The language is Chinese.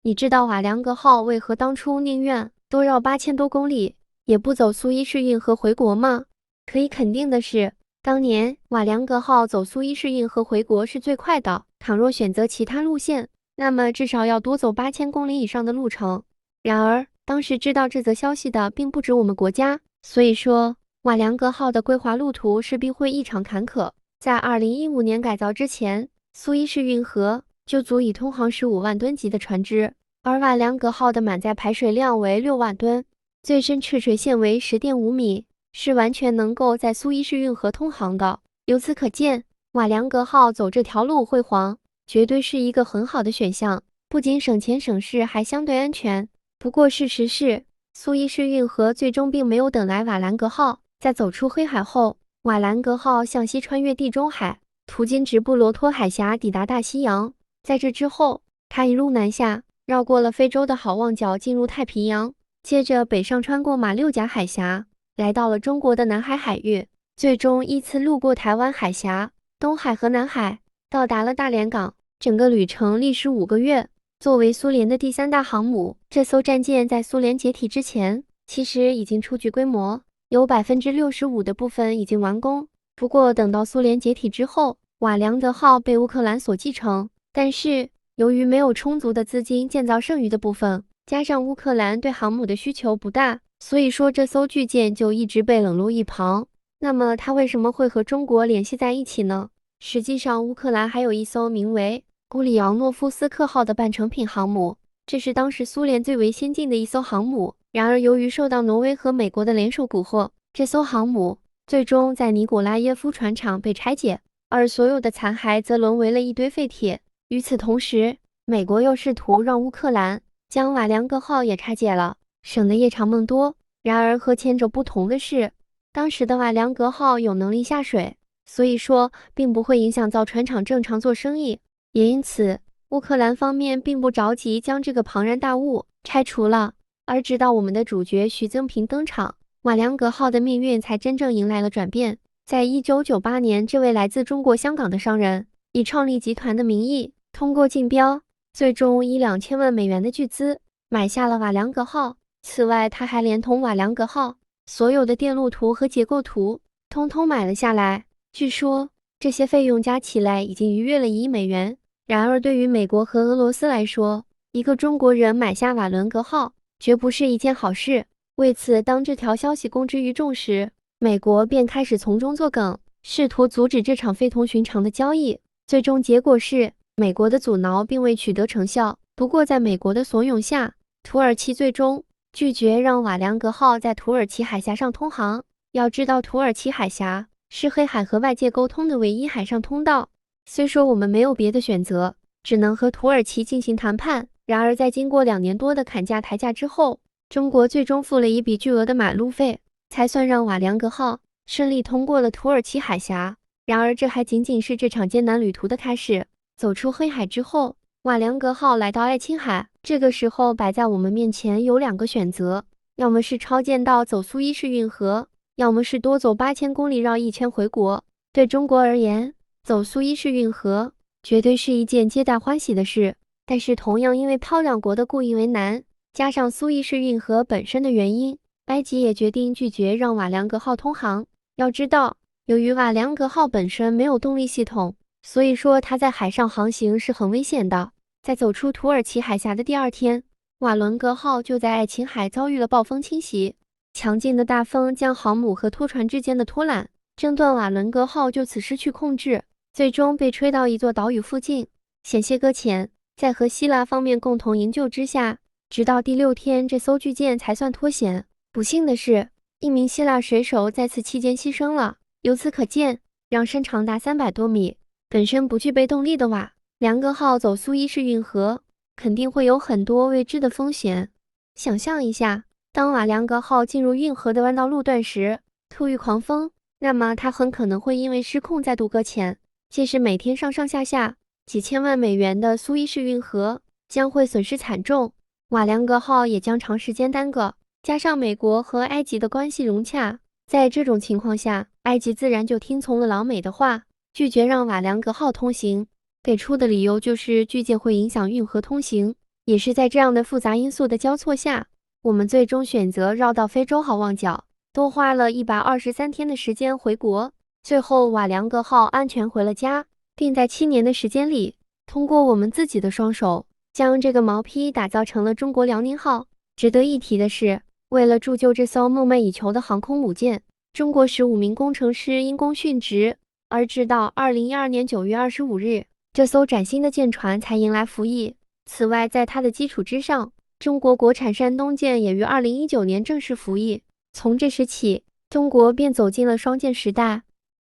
你知道瓦良格号为何当初宁愿多绕8000多公里，也不走苏伊士运河回国吗？可以肯定的是，当年瓦良格号走苏伊士运河回国是最快的。倘若选择其他路线，那么至少要多走8000公里以上的路程。然而，当时知道这则消息的并不止我们国家，所以说瓦良格号的归华路途势必会异常坎坷。在2015年改造之前，苏伊士运河就足以通航15万吨级的船只，而瓦良格号的满载排水量为6万吨，最深赤水线为10.5米，是完全能够在苏伊士运河通航的。由此可见，瓦良格号走这条路辉煌，绝对是一个很好的选项，不仅省钱省事，还相对安全。不过事实是，苏伊士运河最终并没有等来瓦良格号，在走出黑海后，瓦良格号向西穿越地中海，途经直布罗陀海峡抵达大西洋。在这之后，它一路南下，绕过了非洲的好望角，进入太平洋，接着北上穿过马六甲海峡，来到了中国的南海海域，最终依次路过台湾海峡、东海和南海，到达了大连港。整个旅程历时5个月。作为苏联的第3大航母，这艘战舰在苏联解体之前，其实已经初具规模，有65%的部分已经完工。不过等到苏联解体之后，瓦良格号被乌克兰所继承，但是由于没有充足的资金建造剩余的部分，加上乌克兰对航母的需求不大，所以说这艘巨舰就一直被冷落一旁。那么它为什么会和中国联系在一起呢？实际上，乌克兰还有一艘名为古里昂诺夫斯克号的半成品航母，这是当时苏联最为先进的一艘航母。然而，由于受到挪威和美国的联手蛊惑，这艘航母最终在尼古拉耶夫船厂被拆解，而所有的残骸则沦为了一堆废铁。与此同时，美国又试图让乌克兰将瓦良格号也拆解了，省得夜长梦多。然而和前者不同的是，当时的瓦良格号有能力下水，所以说并不会影响造船厂正常做生意。也因此，乌克兰方面并不着急将这个庞然大物拆除了，而直到我们的主角徐增平登场，瓦良格号的命运才真正迎来了转变。在1998年，这位来自中国香港的商人以创立集团的名义，通过竞标，最终以2000万美元的巨资买下了瓦良格号。此外，他还连同瓦良格号所有的电路图和结构图通通买了下来。据说这些费用加起来已经逾越了1亿美元。然而，对于美国和俄罗斯来说，一个中国人买下瓦伦格号绝不是一件好事。为此，当这条消息公之于众时，美国便开始从中作梗，试图阻止这场非同寻常的交易。最终结果是，美国的阻挠并未取得成效。不过，在美国的怂恿下，土耳其最终拒绝让瓦良格号在土耳其海峡上通航。要知道，土耳其海峡是黑海和外界沟通的唯一海上通道。虽说我们没有别的选择，只能和土耳其进行谈判，然而在经过2年多的砍价抬价之后，中国最终付了一笔巨额的买路费，才算让瓦良格号顺利通过了土耳其海峡。然而这还仅仅是这场艰难旅途的开始。走出黑海之后，瓦良格号来到爱琴海，这个时候摆在我们面前有2个选择，要么是超舰道走苏伊士运河，要么是多走8000公里绕一圈回国。对中国而言，走苏伊士运河绝对是一件皆大欢喜的事，但是同样因为漂亮国的故意为难，加上苏伊士运河本身的原因，埃及也决定拒绝让瓦良格号通航。要知道，由于瓦良格号本身没有动力系统，所以说它在海上航行是很危险的。在走出土耳其海峡的第2天，瓦伦格号就在爱琴海遭遇了暴风侵袭，强劲的大风将航母和拖船之间的拖缆挣断，瓦伦格号就此失去控制，最终被吹到一座岛屿附近，险些搁浅。在和希腊方面共同营救之下，直到第6天，这艘巨舰才算脱险。不幸的是，一名希腊水手在此期间牺牲了。由此可见，让身长达300多米、本身不具备动力的瓦良格号走苏伊士运河，肯定会有很多未知的风险。想象一下，当瓦良格号进入运河的弯道路段时，突遇狂风，那么它很可能会因为失控再度搁浅。届时每天上上下下几千万美元的苏伊士运河将会损失惨重，瓦良格号也将长时间耽搁。加上美国和埃及的关系融洽，在这种情况下，埃及自然就听从了老美的话，拒绝让瓦良格号通行。给出的理由就是巨舰会影响运河通行。也是在这样的复杂因素的交错下，我们最终选择绕到非洲好望角，多花了123天的时间回国。最后，瓦良格号安全回了家，并在7年的时间里，通过我们自己的双手，将这个毛坯打造成了中国辽宁号。值得一提的是，为了铸就这艘梦寐以求的航空母舰，中国15名工程师因公殉职，而直到2012年9月25日，这艘崭新的舰船才迎来服役。此外，在它的基础之上，中国国产山东舰也于2019年正式服役。从这时起，中国便走进了双舰时代。